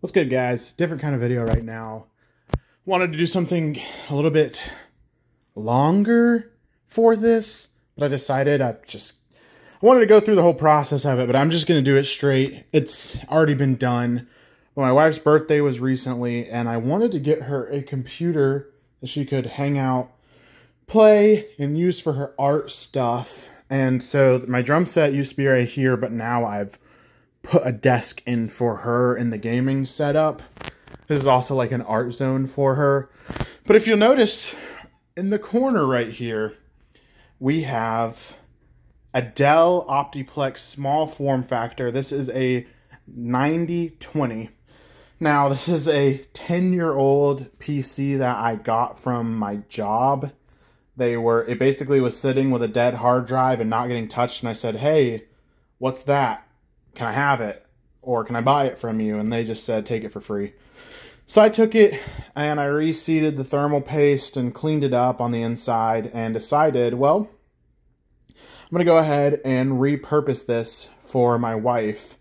What's good, guys? Different kind of video right now. Wanted to do something a little bit longer for this, but I decided I wanted to go through the whole process of it, but I'm just going to do it straight. It's already been done. Well, my wife's birthday was recently, and I wanted to get her a computer that she could hang out, play, and use for her art stuff. And so my drum set used to be right here, but now I've put a desk in for her in the gaming setup. This is also like an art zone for her. But if you'll notice, in the corner right here, we have a Dell Optiplex small form factor. This is a 9020. Now, this is a 10-year-old PC that I got from my job. It basically was sitting with a dead hard drive and not getting touched, and I said, "Hey, what's that? Can I have it? Or can I buy it from you?" And they just said, "Take it for free." So I took it and I reseated the thermal paste and cleaned it up on the inside and decided, well, I'm going to go ahead and repurpose this for my wife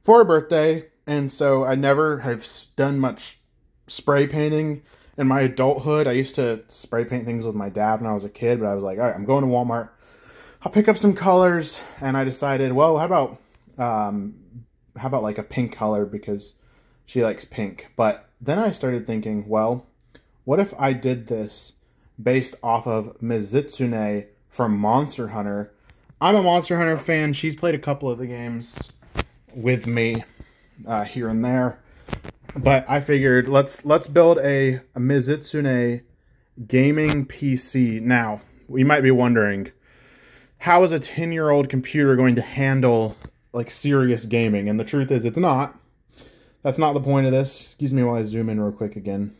for her birthday. And so I never have done much spray painting in my adulthood. I used to spray paint things with my dad when I was a kid, but I was like, all right, I'm going to Walmart. I'll pick up some colors. And I decided, well, how about like a pink color, because she likes pink. But then I started thinking, well, what if I did this based off of Mizitsune from Monster Hunter? I'm a Monster Hunter fan. She's played a couple of the games with me here and there. But I figured let's build a Mizitsune gaming PC. Now, we might be wondering, how is a 10-year-old computer going to handle like serious gaming? And the truth is, it's not. That's not the point of this. Excuse me while I zoom in real quick again.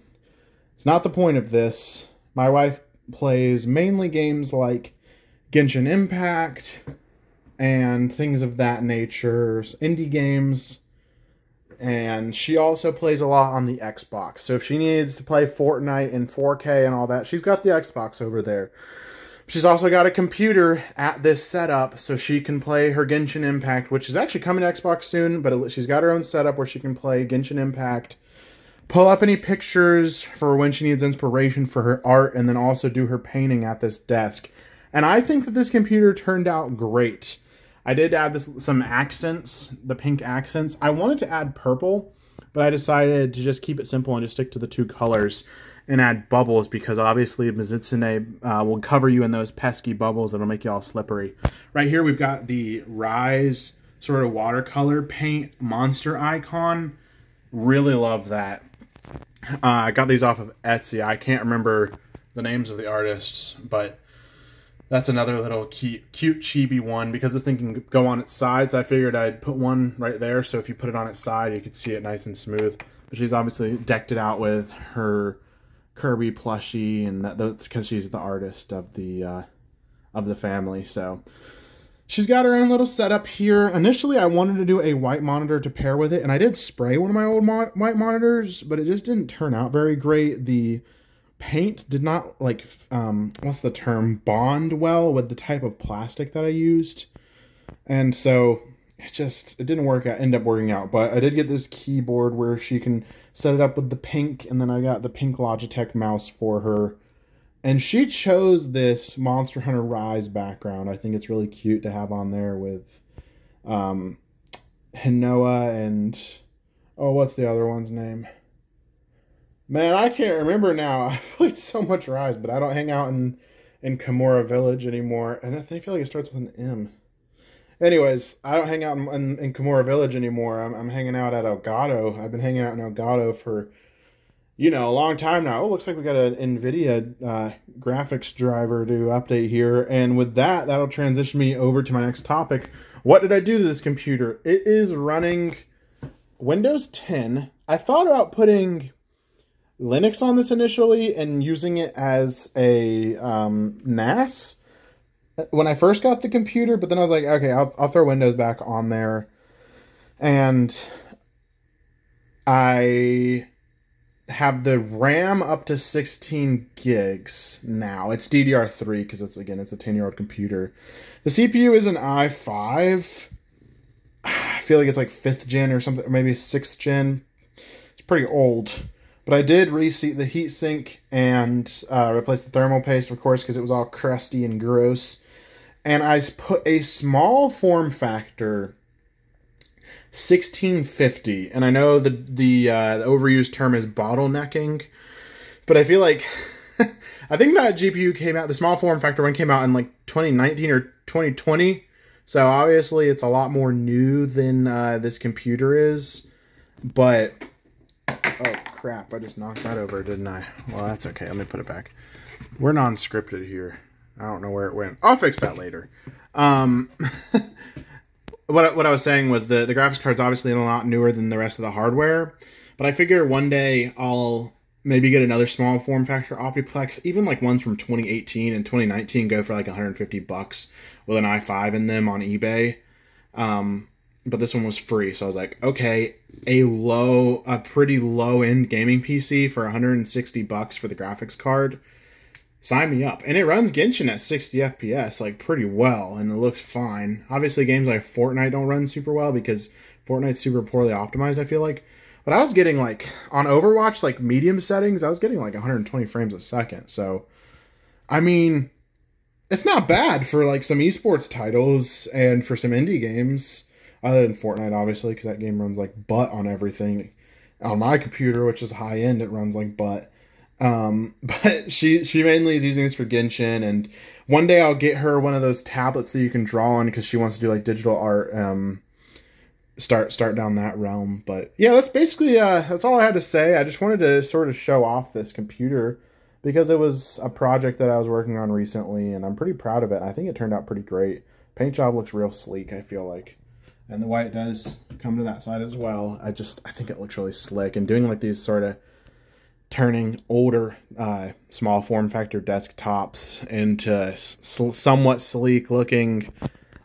It's not the point of this. My wife plays mainly games like Genshin Impact and things of that nature, indie games. And she also plays a lot on the Xbox. So if she needs to play Fortnite in 4K and all that, she's got the Xbox over there. She's also got a computer at this setup so she can play her Genshin Impact, which is actually coming to Xbox soon, but she's got her own setup where she can play Genshin Impact, pull up any pictures for when she needs inspiration for her art, and then also do her painting at this desk. And I think that this computer turned out great. I did add some accents, the pink accents. I wanted to add purple, but I decided to just keep it simple and just stick to the two colors and add bubbles, because obviously Mizitsune will cover you in those pesky bubbles that'll make you all slippery. Right here we've got the Rise sort of watercolor paint monster icon. Really love that. I got these off of Etsy. I can't remember the names of the artists, but that's another little cute chibi one, because this thing can go on its sides. I figured I'd put one right there, so if you put it on its side, you could see it nice and smooth. But she's obviously decked it out with her Kirby plushie, and that's because she's the artist of the family. So she's got her own little setup here. Initially, I wanted to do a white monitor to pair with it, and I did spray one of my old white monitors, but it just didn't turn out very great. The paint did not, like, what's the term, bond well with the type of plastic that I used. And so it didn't end up working out. But I did get this keyboard where she can set it up with the pink, and then I got the pink Logitech mouse for her. And she chose this Monster Hunter Rise background. I think it's really cute to have on there with Hinoa and, oh, what's the other one's name? Man, I can't remember now. I've played so much Rise, but I don't hang out in Kimura Village anymore. And I feel like it starts with an M. Anyways, I don't hang out in Kimura Village anymore. I'm hanging out at Elgato. I've been hanging out in Elgato for, a long time now. Oh, looks like we got an NVIDIA graphics driver to update here. And with that, that'll transition me over to my next topic. What did I do to this computer? It is running Windows 10. I thought about putting Linux on this initially and using it as a NAS when I first got the computer, but then I was like, okay, I'll throw Windows back on there. And I have the RAM up to 16 gigs now. It's DDR3 because it's a 10-year-old computer. The CPU is an i5. I feel like it's like 5th gen or something, or maybe 6th gen. pretty old. But I did reseat the heatsink and replace the thermal paste, of course, because it was all crusty and gross. And I put a small form factor 1650, and I know the overused term is bottlenecking, but I feel like I think that GPU came out, the small form factor one came out in like 2019 or 2020, so obviously it's a lot more new than this computer is. But oh crap, I just knocked that over, didn't I? Well, that's okay, let me put it back. We're non-scripted here. I don't know where it went. I'll fix that later. What I was saying was the graphics card's obviously a lot newer than the rest of the hardware, but I figure one day I'll maybe get another small form factor Optiplex, even like ones from 2018 and 2019 go for like $150 with an i5 in them on eBay. But this one was free, so I was like, okay, a pretty low-end gaming PC for $160 for the graphics card. Sign me up. And it runs Genshin at 60 FPS, like, pretty well, and it looks fine. Obviously, games like Fortnite don't run super well because Fortnite's super poorly optimized, I feel like. But I was getting, like, on Overwatch, like, medium settings, I was getting, like, 120 frames a second. So, I mean, it's not bad for, like, some esports titles and for some indie games. Other than Fortnite, obviously, because that game runs like butt on everything. On my computer, which is high-end, it runs like butt. But she mainly is using this for Genshin, and one day I'll get her one of those tablets that you can draw on because she wants to do like digital art, start down that realm. But yeah, that's basically that's all I had to say. I just wanted to sort of show off this computer because it was a project that I was working on recently, and I'm pretty proud of it. I think it turned out pretty great. Paint job looks real sleek, I feel like. And the white does come to that side as well. I think it looks really slick. And doing like these sort of turning older small form factor desktops into somewhat sleek looking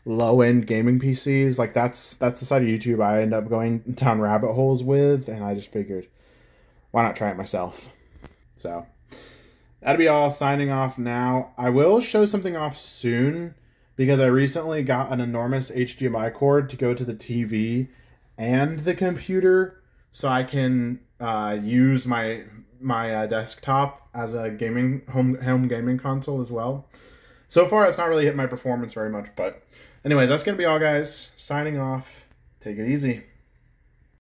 low end gaming PCs, like that's the side of YouTube I end up going down rabbit holes with, and I just figured why not try it myself. So that'll be all. Signing off now. I will show something off soon because I recently got an enormous HDMI cord to go to the TV and the computer, so I can use my desktop as a home gaming console as well. So far, it's not really hit my performance very much, but anyways, that's gonna be all, guys. Signing off. Take it easy.